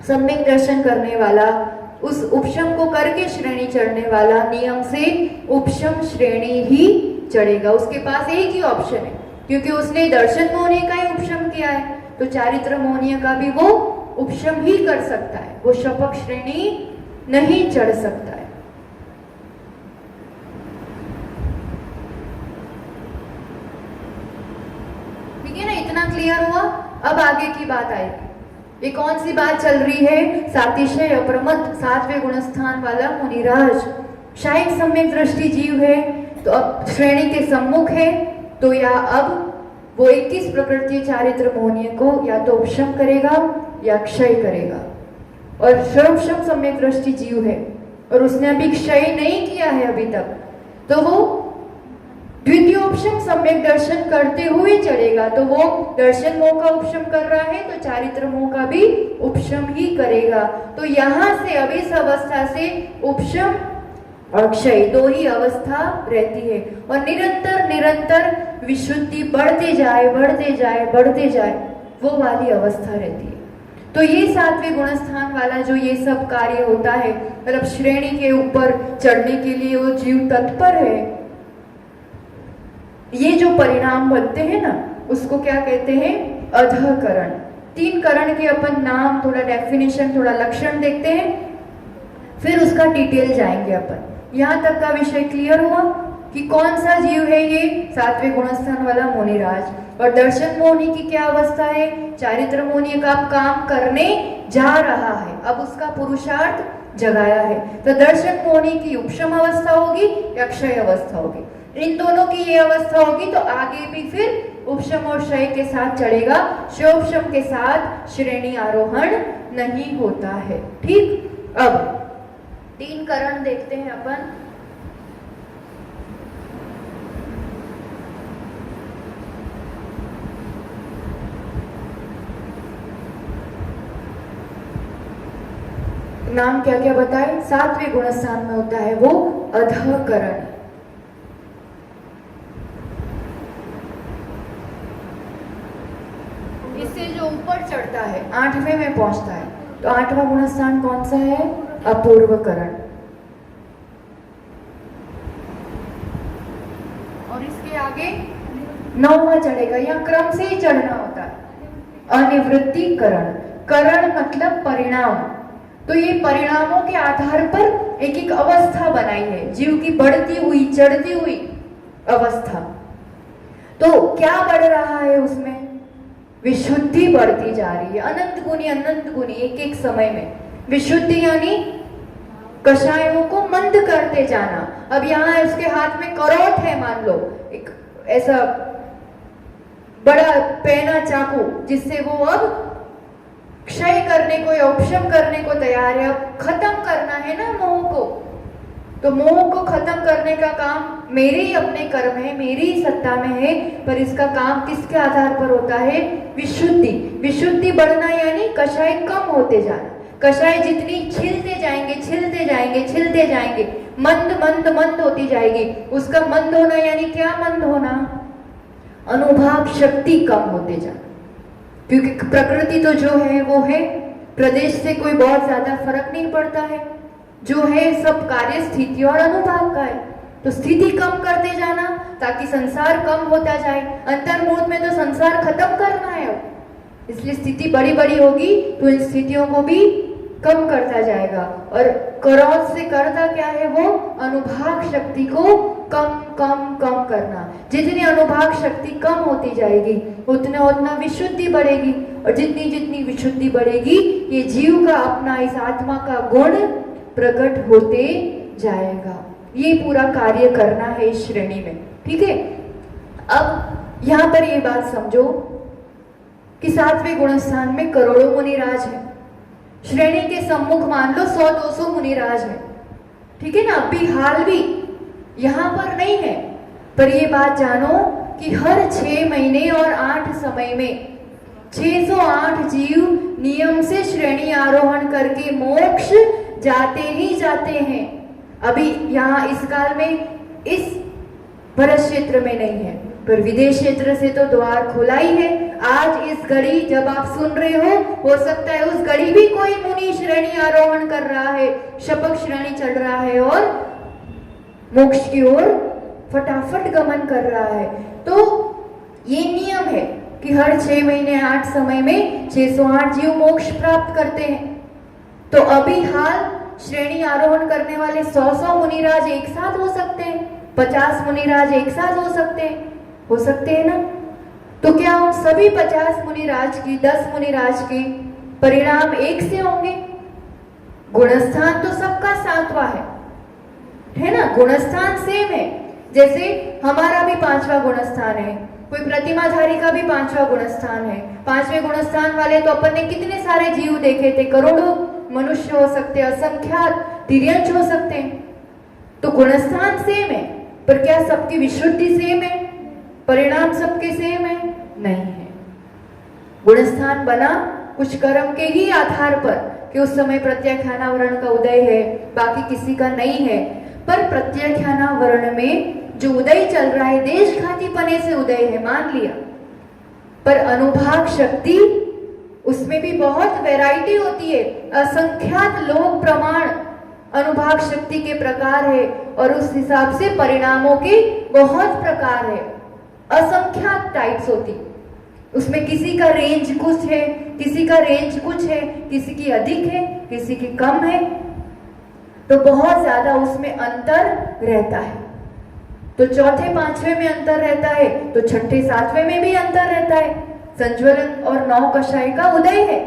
सम्यक दर्शन करने वाला उस उपशम को करके श्रेणी चढ़ने वाला नियम से उपशम श्रेणी ही चढ़ेगा। उसके पास एक ही ऑप्शन है, क्योंकि उसने दर्शन मोहनी का ही उपशम किया है, तो चारित्र मोहनीय का भी वो उपशम ही कर सकता है, वो शपक श्रेणी नहीं चढ़ सकता है। ठीक है ना, इतना क्लियर हुआ। अब आगे की बात आएगी, ये कौन सी बात चल रही है? सातिशय अप्रमत्त 7वें गुणस्थान वाला मुनिराज शायिक सम्यक दृष्टि जीव है, तो अब श्रेणी के सम्मुख है, तो या अब वो 21 प्रकृति चारित्र मोहनीय को या तो उपशम करेगा या क्षय करेगा। और सर्वशम सम्यक दृष्टि जीव है और उसने अभी क्षय नहीं किया है अभी तक, तो वो द्वितीय उपशम सम्यक दर्शन करते हुए चलेगा। तो वो दर्शन मोह का उपशम कर रहा है तो चारित्र मोह का भी उपशम ही करेगा। तो यहां से अब इस अवस्था से उपशम और क्षय दो ही अवस्था रहती है, और निरंतर निरंतर विशुद्धि बढ़ते जाए बढ़ते जाए बढ़ते जाए, वो वाली अवस्था रहती है। तो ये 7वें गुणस्थान वाला जो ये सब कार्य होता है, मतलब श्रेणी के ऊपर चढ़ने के लिए वो जीव तत्पर है, ये जो परिणाम बनते हैं ना, उसको क्या कहते हैं? अधःकरण। 3 करण के अपन नाम, थोड़ा डेफिनेशन, थोड़ा लक्षण देखते हैं, फिर उसका डिटेल जाएंगे अपन। यहाँ तक का विषय क्लियर हुआ कि कौन सा जीव है ये 7वें गुणस्थान वाला मुनिराज, और दर्शन मोहनी की क्या अवस्था है? चारित्र मोहनी का काम करने जा रहा है, अब उसका पुरुषार्थ जगाया है। तो दर्शन मोहनी की उपशम अवस्था होगी या क्षय अवस्था होगी? इन दोनों की ये अवस्था होगी तो आगे भी फिर उपशम और क्षय के साथ चढ़ेगा, क्षयोपशम के साथ श्रेणी आरोहण नहीं होता है। ठीक, अब 3 करण देखते हैं अपन। नाम क्या क्या बताए? 7वें गुणस्थान में होता है वो अधःकरण। इससे जो ऊपर चढ़ता है 8वें में पहुंचता है, तो 8वां गुणस्थान कौन सा है? अपूर्वकरण। और इसके आगे 9वां चढ़ेगा, या क्रम से ही चढ़ना होता है। अनिवृत्तिकरण। करण मतलब परिणाम, तो ये परिणामों के आधार पर एक एक अवस्था बनाई है जीव की, बढ़ती हुई चढ़ती हुई अवस्था। तो क्या बढ़ रहा है उसमें? विशुद्धि बढ़ती जा रही है, अनंत गुनी एक एक समय में विशुद्धि, यानी कषायों को मंद करते जाना। अब यहाँ उसके हाथ में करोट है, मान लो एक ऐसा बड़ा पैना चाकू, जिससे वो अब क्षय करने को या उपशम करने को तैयार है। अब खत्म करना है ना मोह को, तो मोह को खत्म करने का काम मेरे ही अपने कर्म है, मेरी ही सत्ता में है, पर इसका काम किसके आधार पर होता है? विशुद्धि। विशुद्धि बढ़ना यानी कषाय कम होते जाना। कषाय जितनी छिलते जाएंगे छिलते जाएंगे छिलते जाएंगे, मंद मंद मंद होती जाएगी। उसका मंद होना यानी क्या मंद होना? अनुभाव शक्ति कम होते जाना, क्योंकि प्रकृति तो जो है वो है प्रदेश से कोई बहुत ज्यादा फर्क नहीं पड़ता है, जो है सब कार्य स्थिति और अनुभाग का है। तो स्थिति कम करते जाना ताकि संसार कम होता जाए। अंतर्मुहूर्त में तो संसार खत्म करना है अब, इसलिए स्थिति बड़ी बड़ी होगी तो इन स्थितियों को भी कम करता जाएगा। और क्रोध से करता क्या है, वो अनुभाग शक्ति को कम कम कम करना। जितनी अनुभाग शक्ति कम होती जाएगी उतना उतना विशुद्धि बढ़ेगी, और जितनी जितनी विशुद्धि बढ़ेगी ये जीव का अपना इस आत्मा का गुण प्रकट होते जाएगा। ये पूरा कार्य करना है इस श्रेणी में, ठीक है। अब यहाँ पर ये बात समझो कि 7वें गुणस्थान में करोड़ों मुनिराज है। श्रेणी के सम्मुख मान लो 100-200 मुनिराज है, ठीक है ना। अभी हाल भी यहाँ पर नहीं है, पर ये बात जानो कि हर 6 महीने और 8 समय में 608 जीव नियम से श्रेणी आरोहण करके मोक्ष जाते ही जाते हैं। अभी यहाँ इस काल में इस भरत क्षेत्र में नहीं है, पर विदेश क्षेत्र से तो द्वार खुला ही है। आज इस घड़ी जब आप सुन रहे हो सकता है उस घड़ी भी कोई मुनि श्रेणी आरोहण कर रहा है, शपथ श्रेणी चढ़ रहा है और मोक्ष की ओर फटाफट गमन कर रहा है। तो ये नियम है कि हर 6 महीने 8 समय में 608 जीव मोक्ष प्राप्त करते हैं। तो अभी हाल श्रेणी आरोहण करने वाले 100 मुनिराज एक साथ हो सकते हैं, 50 मुनिराज एक साथ हो सकते हैं ना। तो क्या उन सभी 50 मुनिराज की 10 मुनिराज के परिणाम एक से होंगे? गुणस्थान तो सबका 7वां है ना, गुणस्थान सेम है। जैसे हमारा भी 5वां गुणस्थान है, कोई प्रतिमाधारी का भी 5वां गुणस्थान है। 5वें गुणस्थान वाले तो अपन ने कितने सारे जीव देखे थे, करोड़ों मनुष्य हो सकते, असंख्यात तिर्यंश हो सकते हैं। तो गुणस्थान सेम है, पर क्या सबकी विशुद्धि सेम है, परिणाम सबके सेम है? नहीं है। गुणस्थान बना कुछ कर्म के ही आधार पर कि उस समय प्रत्याख्यानावरण का उदय है, बाकी किसी का नहीं है। पर प्रत्याख्यानावरण में जो उदय चल रहा है देशघातीपने से उदय है, मान लिया, पर अनुभाग शक्ति उसमें भी बहुत वैरायटी होती है। असंख्यात लोक प्रमाण अनुभाग शक्ति के प्रकार है, और उस हिसाब से परिणामों के बहुत प्रकार है, असंख्यात टाइप्स होती। उसमें किसी का रेंज कुछ है, किसी का रेंज कुछ है, किसी की अधिक है, किसी की कम है, तो बहुत ज्यादा उसमें अंतर रहता है। तो चौथे 5वें में अंतर रहता है, तो छठे 7वें में भी अंतर रहता है। संज्वलन और नौ कषाय का उदय है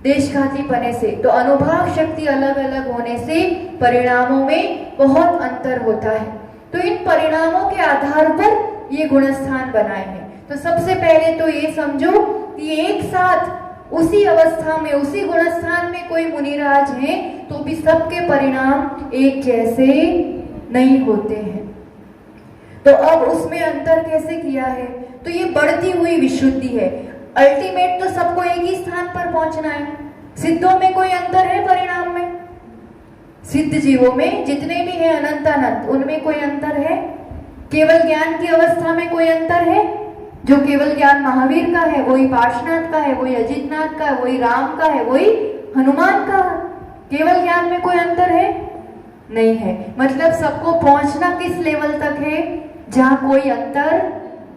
देशघातीपने से, तो अनुभाग शक्ति अलग अलग होने से परिणामों में बहुत अंतर होता है। तो इन परिणामों के आधार पर ये गुणस्थान बनाए हैं। तो सबसे पहले तो ये समझो कि एक साथ उसी अवस्था में उसी गुणस्थान में कोई मुनिराज है तो भी सबके परिणाम एक जैसे नहीं होते हैं। तो अब उसमें अंतर कैसे किया है? तो ये बढ़ती हुई विशुद्धि है। अल्टीमेट तो सबको एक ही स्थान पर पहुंचना है। सिद्धों में कोई अंतर है परिणाम में? सिद्ध जीवों में जितने भी हैं अनंतानंत, उनमें कोई अंतर है? केवल ज्ञान की अवस्था में कोई अंतर है? जो केवल ज्ञान महावीर का है वही पार्श्वनाथ का है, वही अजितनाथ का है, वही राम का है, वही हनुमान का है। केवल ज्ञान में कोई अंतर है? नहीं है। मतलब सबको पहुंचना किस लेवल तक है? जहां कोई अंतर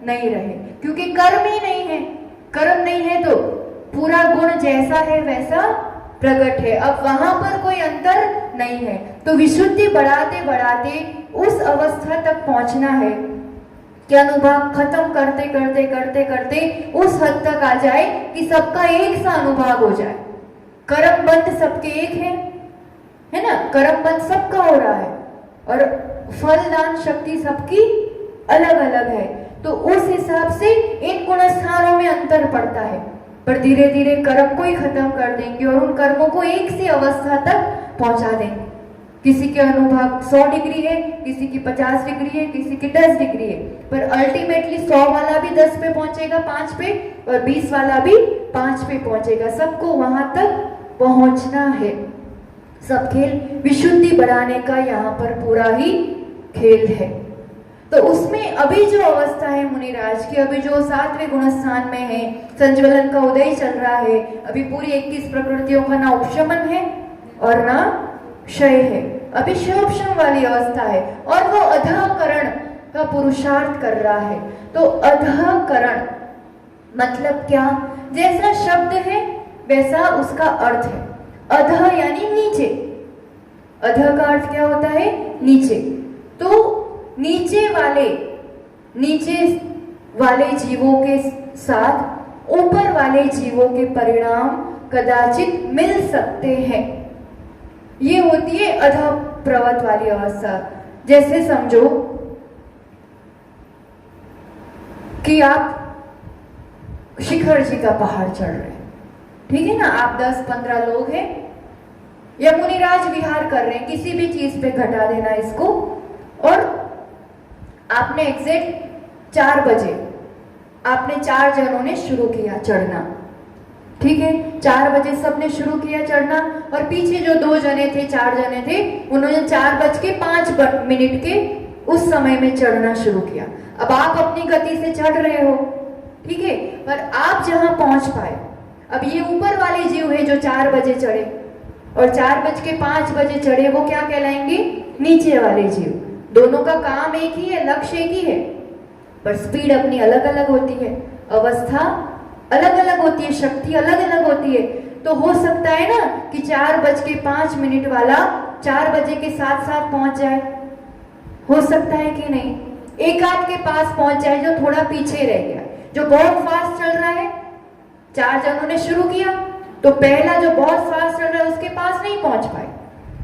नहीं रहे, क्योंकि कर्म ही नहीं है। कर्म नहीं है तो पूरा गुण जैसा है वैसा प्रकट है। अब वहां पर कोई अंतर नहीं है, तो विशुद्धि बढ़ाते बढ़ाते उस अवस्था तक पहुंचना है कि अनुभाग खत्म करते करते करते करते उस हद तक आ जाए कि सबका एक सा अनुभाग हो जाए। कर्म बंध सबके एक है ना, कर्म बंध सबका हो रहा है और फलदान शक्ति सबकी अलग अलग है। तो उस हिसाब से इन गुणस्थानों में अंतर पड़ता है, पर धीरे धीरे कर्म को ही खत्म कर देंगे और उन कर्मों को एक सी अवस्था तक पहुंचा देंगे। किसी के अनुभाग 100 डिग्री है, किसी की 50 डिग्री है, किसी की 10 डिग्री है, पर अल्टीमेटली 100 वाला भी 10 पे पहुंचेगा, 5 पे, और 20 वाला भी 5 पे पहुंचेगा। सबको वहां तक पहुंचना है। सब खेल विशुद्धि बढ़ाने का यहाँ पर पूरा ही खेल है। तो उसमें अभी जो अवस्था है मुनिराज की, अभी जो 7वें गुणस्थान में है, संज्वलन का उदय चल रहा है, अभी पूरी 21 प्रकृतियों का ना उपशमन है और ना क्षय है, अभी क्षयोपशम वाली अवस्था है और वो अधःकरण का पुरुषार्थ कर रहा है। तो अधःकरण मतलब क्या? जैसा शब्द है वैसा उसका अर्थ है। अधः यानी नीचे, अधः का अर्थ क्या होता है? नीचे। तो नीचे वाले जीवों के साथ ऊपर वाले जीवों के परिणाम कदाचित मिल सकते हैं। ये होती है अधः प्रवत वाली अवस्था। जैसे समझो कि आप शिखर जी का पहाड़ चढ़ रहे हैं, ठीक है ना, आप 10-15 लोग हैं या मुनिराज विहार कर रहे हैं, किसी भी चीज पे घटा देना इसको, और आपने एग्जैक्ट 4 बजे आपने 4 जनों ने शुरू किया चढ़ना, ठीक है, 4 बजे सबने शुरू किया चढ़ना और पीछे जो 2 जने थे, 4 जने थे, उन्होंने 4:05 के उस समय में चढ़ना शुरू किया। अब आप अपनी गति से चढ़ रहे हो, ठीक है, पर आप जहां पहुंच पाए, अब ये ऊपर वाले जीव है जो 4 बजे चढ़े और 4:05 चढ़े, वो क्या कहलाएंगे? नीचे वाले जीव। दोनों का काम एक ही है, लक्ष्य एक ही है, पर स्पीड अपनी अलग अलग होती है, अवस्था अलग अलग होती है, शक्ति अलग अलग होती है। तो हो सकता है ना कि 4:05 वाला 4 बजे के साथ साथ पहुंच जाए, हो सकता है कि नहीं? एक आध के पास पहुंच जाए जो थोड़ा पीछे रह गया, जो बहुत फास्ट चल रहा है। 4 जनों ने शुरू किया तो पहला जो बहुत फास्ट चल रहा है उसके पास नहीं पहुंच पाए,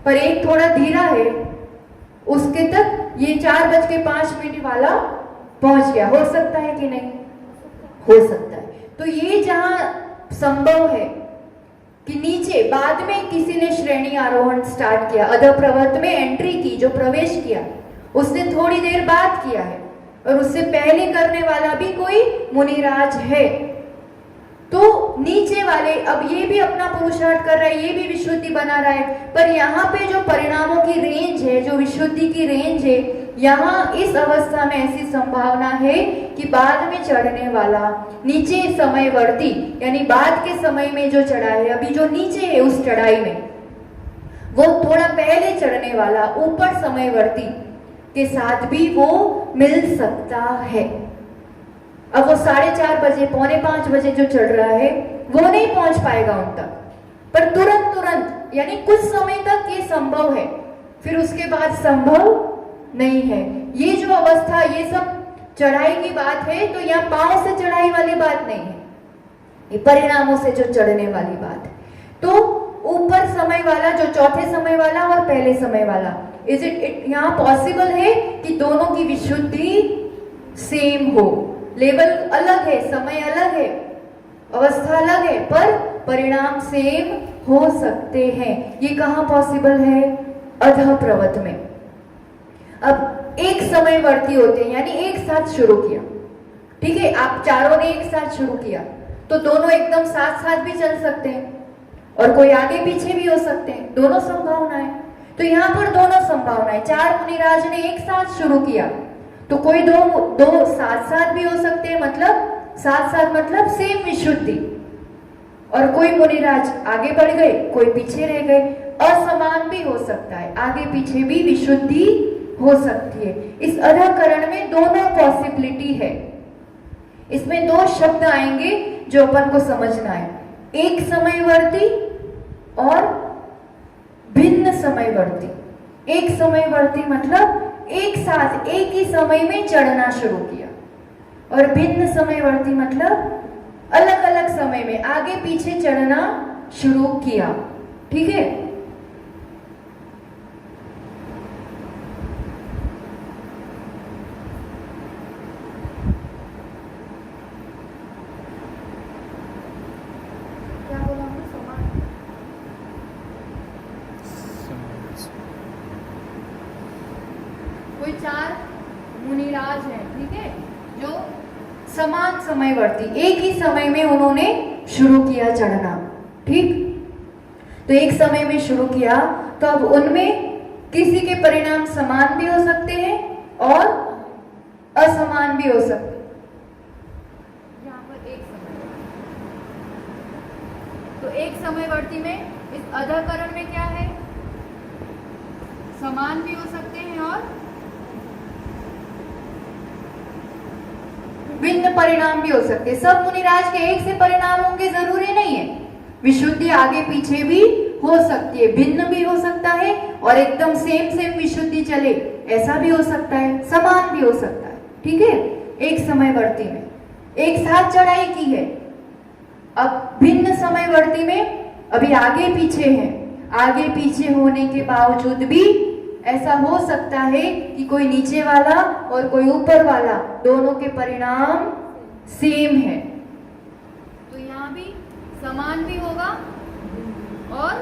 पर एक थोड़ा धीरा है, उसके तक ये 4:05 वाला पहुंच गया। हो सकता है कि नहीं? हो सकता है। तो ये जहां संभव है कि नीचे बाद में किसी ने श्रेणी आरोहण स्टार्ट किया, अधः प्रवर्त में एंट्री की, जो प्रवेश किया उसने थोड़ी देर बाद किया है, और उससे पहले करने वाला भी कोई मुनिराज है, तो नीचे वाले अब ये भी अपना पुरुषार्थ कर रहा है, ये भी विशुद्धि बना रहा है, पर यहाँ पे जो परिणामों की रेंज है, जो विशुद्धि की रेंज है, यहाँ इस अवस्था में ऐसी संभावना है कि बाद में चढ़ने वाला, नीचे समयवर्ती यानी बाद के समय में जो चढ़ा है, अभी जो नीचे है उस चढ़ाई में, वो थोड़ा पहले चढ़ने वाला ऊपर समयवर्ती के साथ भी वो मिल सकता है। अब वो 4:30 बजे, 4:45 बजे जो चढ़ रहा है वो नहीं पहुंच पाएगा उन तक, पर तुरंत यानी कुछ समय तक ये संभव है, फिर उसके बाद संभव नहीं है। ये जो अवस्था, ये सब चढ़ाई की बात है, तो यहाँ पांव से चढ़ाई वाली बात नहीं है, ये परिणामों से जो चढ़ने वाली बात है। तो ऊपर समय वाला, जो चौथे समय वाला और पहले समय वाला, इज इट यहाँ पॉसिबल है कि दोनों की विशुद्धि सेम हो? लेवल अलग है, समय अलग है, अवस्था अलग है, पर परिणाम सेम हो सकते हैं। ये कहाँ पॉसिबल है? अधः प्रवत में। अब एक समयवर्ती होते हैं, यानी एक साथ शुरू किया, ठीक है, आप चारों ने एक साथ शुरू किया, तो दोनों एकदम साथ साथ भी चल सकते हैं और कोई आगे पीछे भी हो सकते हैं, दोनों संभावनाएं। तो यहाँ पर दोनों संभावनाएं, 4 मुनिराज ने एक साथ शुरू किया, तो कोई दो साथ साथ भी हो सकते हैं, मतलब साथ साथ मतलब सेम विशुद्धि, और कोई मुनिराज आगे बढ़ गए, कोई पीछे रह गए, असमान भी हो सकता है, आगे पीछे भी विशुद्धि हो सकती है। इस अधःकरण में दोनों पॉसिबिलिटी है। इसमें 2 शब्द आएंगे जो अपन को समझना है, एक समयवर्ती और भिन्न समयवर्ती। एक समयवर्ती मतलब एक साथ एक ही समय में चढ़ना शुरू किया, और भिन्न समयवर्ती मतलब अलग अलग समय में आगे पीछे चढ़ना शुरू किया, ठीक है। क्या बोला हमने? समान। कोई 4 मुनिराज हैं, ठीक है, जो समान समयवर्ती, एक ही समय में उन्होंने शुरू किया चढ़ना, ठीक। तो एक समय में शुरू किया, तो अब उनमें किसी के परिणाम समान भी हो सकते हैं और असमान भी हो सकते। यहाँ पर एक समय, तो एक समयवर्ती में इस अधकरण में क्या है, समान भी हो सकते हैं और भिन्न परिणाम भी हो सकते हैं। सब मुनिराज के एक से परिणाम होंगे जरूरी नहीं है। विशुद्धि आगे पीछे भी हो सकती है, भिन्न भी हो सकता है और एकदम सेम विशुद्धि चले ऐसा भी हो सकता है, समान भी हो सकता है। ठीक है, एक समयवर्ती में एक साथ चढ़ाई की है, अब भिन्न समयवर्ती में अभी आगे पीछे है, आगे पीछे होने के बावजूद भी ऐसा हो सकता है कि कोई नीचे वाला और कोई ऊपर वाला दोनों के परिणाम सेम है। तो यहाँ भी समान भी होगा और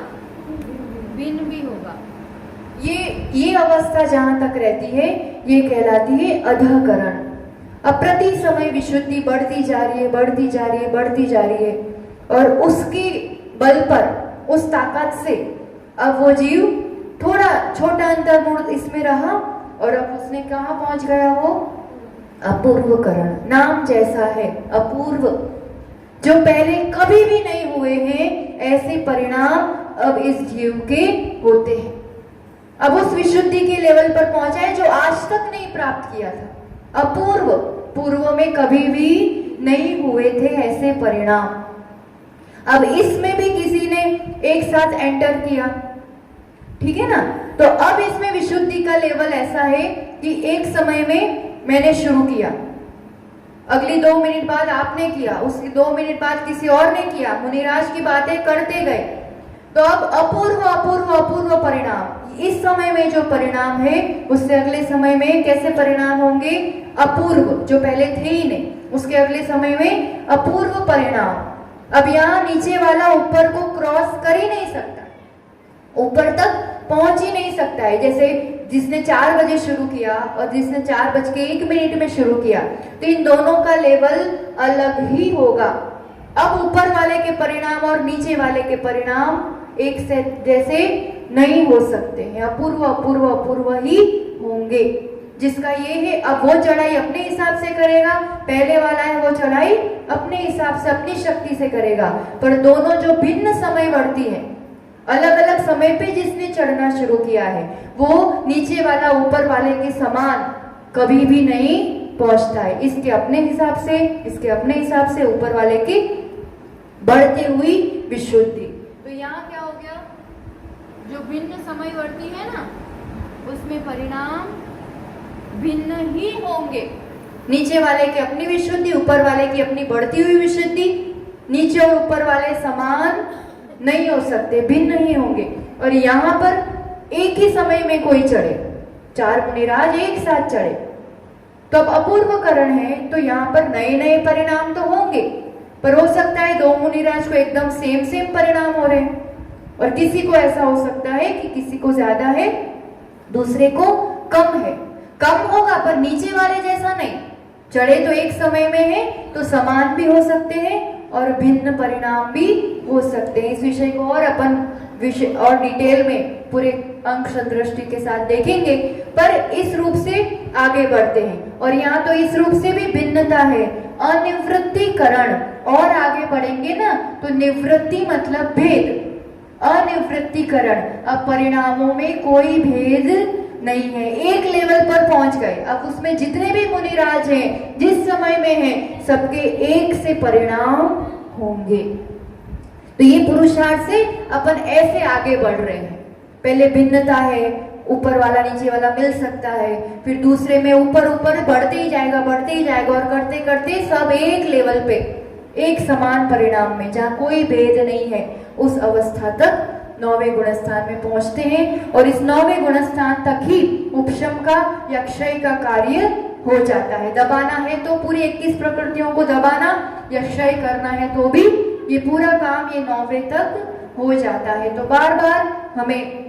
भिन्न भी होगा। ये अवस्था जहां तक रहती है ये कहलाती है अधःकरण। अब प्रति समय विशुद्धि बढ़ती जा रही है, बढ़ती जा रही है, बढ़ती जा रही है और उसके बल पर, उस ताकत से अब वो जीव थोड़ा छोटा अंतर्मुख इसमें रहा और अब उसने कहाँ पहुंच गया, वो अपूर्वकरण। नाम जैसा है अपूर्व, जो पहले कभी भी नहीं हुए हैं ऐसे परिणाम अब इस जीव के होते हैं। अब उस विशुद्धि के लेवल पर पहुंचा है जो आज तक नहीं प्राप्त किया था। अपूर्व, पूर्व में कभी भी नहीं हुए थे ऐसे परिणाम। अब इसमें भी किसी ने एक साथ एंटर किया, ठीक है ना, तो अब इसमें विशुद्धि का लेवल ऐसा है कि एक समय में मैंने शुरू किया, अगली 2 मिनट बाद आपने किया, उसके 2 मिनट बाद किसी और ने किया, मुनिराज की बातें करते गए, तो अब अपूर्व अपूर्व अपूर्व परिणाम, इस समय में जो परिणाम है उससे अगले समय में कैसे परिणाम होंगे, अपूर्व, जो पहले थे ही नहीं उसके अगले समय में अपूर्व परिणाम। अब यहाँ नीचे वाला ऊपर को क्रॉस कर ही नहीं सकता, ऊपर तक पहुंच ही नहीं सकता है। जैसे जिसने 4 बजे शुरू किया और जिसने 4:01 में शुरू किया, तो इन दोनों का लेवल अलग ही होगा। अब ऊपर वाले के परिणाम और नीचे वाले के परिणाम एक से जैसे नहीं हो सकते हैं, अपूर्व अपूर्व अपूर्व ही होंगे। जिसका ये है, अब वो चढ़ाई अपने हिसाब से करेगा, पहले वाला है वो चढ़ाई अपने हिसाब से अपनी शक्ति से करेगा, पर दोनों जो भिन्न समयवर्ती है, अलग अलग समय पे जिसने चढ़ना शुरू किया है, वो नीचे वाला ऊपर वाले के समान कभी भी नहीं पहुंचता है। इसके अपने हिसाब से, इसके अपने हिसाब से, ऊपर वाले की बढ़ती हुई विशुद्धि। तो यहाँ क्या हो गया, जो भिन्न समयवर्ती है ना उसमें परिणाम भिन्न ही होंगे। नीचे वाले की अपनी विशुद्धि, ऊपर वाले की अपनी बढ़ती हुई विशुद्धि, नीचे और ऊपर वाले समान नहीं हो सकते, भिन्न ही होंगे। और यहाँ पर एक ही समय में कोई चढ़े, 4 मुनिराज एक साथ चढ़े, तो अब अपूर्वकरण है, तो यहाँ पर नए नए परिणाम तो होंगे, पर हो सकता है 2 मुनिराज को एकदम सेम परिणाम हो रहे हैं, और किसी को ऐसा हो सकता है कि किसी को ज्यादा है, दूसरे को कम है। कम होगा पर नीचे वाले जैसा नहीं, चढ़े तो एक समय में है तो समान भी हो सकते हैं और भिन्न परिणाम भी हो सकते हैं। इस विषय को और अपन और डिटेल में पूरे अंक दृष्टि के साथ देखेंगे, पर इस रूप से आगे बढ़ते हैं। और यहाँ तो इस रूप से भी भिन्नता है, अनिवृत्तिकरण। और आगे बढ़ेंगे ना तो निवृत्ति मतलब भेद, अनिवृत्तिकरण, अब परिणामों में कोई भेद नहीं है, एक लेवल पर पहुंच गए। अब उसमें जितने भी मुनिराज हैं, जिस समय में हैं, सबके एक से परिणाम होंगे। तो ये पुरुषार्थ से अपन ऐसे आगे बढ़ रहे हैं। पहले भिन्नता है, ऊपर वाला नीचे वाला मिल सकता है, फिर दूसरे में ऊपर ऊपर बढ़ते ही जाएगा, बढ़ते ही जाएगा, और करते करते सब एक लेवल पे, एक समान परिणाम में, जहाँ कोई भेद नहीं है, उस अवस्था तक 9वें गुणस्थान में पहुंचते हैं। और इस 9वें गुणस्थान तक ही उपशम का या क्षय का कार्य हो जाता है। दबाना है तो पूरी 21 प्रकृतियों को दबाना, या क्षय करना है तो भी ये पूरा काम ये 9वें तक हो जाता है। तो बार बार हमें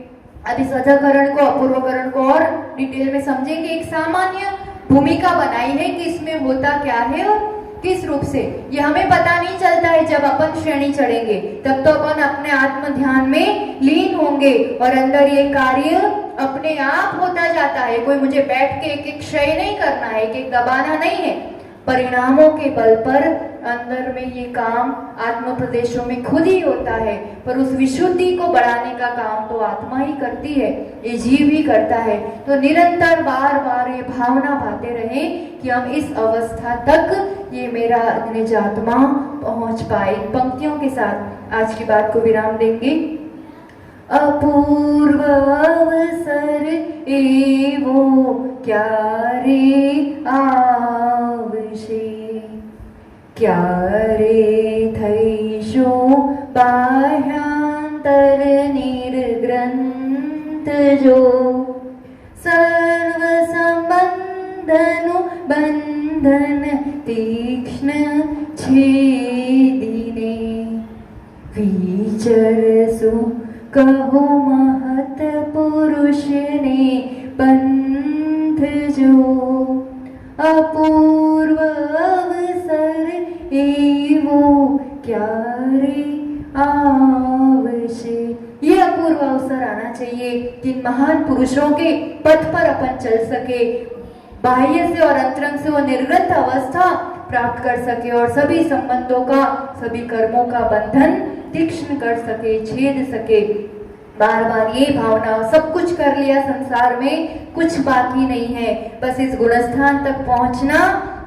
अब इस अधःकरण को, अपूर्वकरण को और डिटेल में समझेंगे। एक सामान्य भूमिका बनाई है कि इसमें होता क्या है और किस किस रूप से, ये हमें पता नहीं चलता है। जब अपन श्रेणी चढ़ेंगे तब तो अपन अपने आत्म ध्यान में लीन होंगे और अंदर ये कार्य अपने आप होता जाता है। कोई मुझे बैठ के एक एक क्षय नहीं करना है, एक एक दबाना नहीं है। परिणामों के बल पर अंदर में ये काम आत्म प्रदेशों में खुद ही होता है, पर उस विशुद्धि को बढ़ाने का काम तो आत्मा ही करती है, ये जीव ही करता है। तो निरंतर बार बार ये भावना भाते रहे कि हम इस अवस्था तक ये मेरा निज आत्मा पहुंच पाए। पंक्तियों के साथ आज की बात को विराम देंगे। अपूर्व अवसर एवो क्या रे आवशे, क्या रे थैशो बाह्यांतर निर्ग्रंथ जो, सर्व संबंधनु बंधन तीक्ष्ण छेदिने, विचरसु कहो महत पुरुष ने पंथ जो, अपूर्व अवसर एवो क्या रे आवशे। ये अपूर्व अवसर आना चाहिए कि इन महान पुरुषों के पथ पर अपन चल सके, बाह्य से और अंतरंग से वो निर्गत अवस्था प्राप्त कर सके और सभी संबंधों का, सभी कर्मों का बंधन तीक्ष्ण कर सके, छेद सके। बार बार ये भावना, सब कुछ कर लिया संसार में, कुछ बाकी नहीं है, बस इस गुणस्थान तक पहुंचना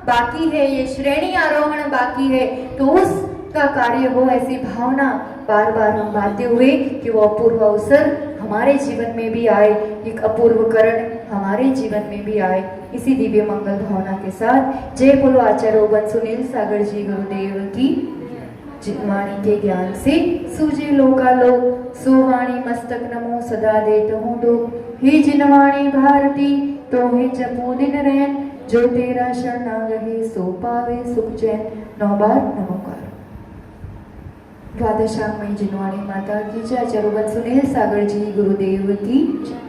बाकी है, ये श्रेणी आरोहण बाकी है। तो उसका कार्य हो, ऐसी भावना बार बार हम बांधते हुए कि वो अपूर्व अवसर हमारे जीवन में भी आए, एक अपूर्व करण हमारे जीवन में भी आए। इसी दिव्य मंगल भावना के साथ जय बोलो आचार्य बन सुनील सागर जी गुरुदेव की। वाणी के ज्ञान से सूझे लोकालोक, सो वाणी मस्तक नमो सदा देत हूँ दो। हे जिनवाणी भारती तो हे जपो दिन रैन, जो तेरा शरण रहे सो पावे सुख चैन। 9 बार नमोकार। द्वादशांग में जिनवाणी माता की जय। आचार्य बन सुनील सागर जी गुरुदेव की जय।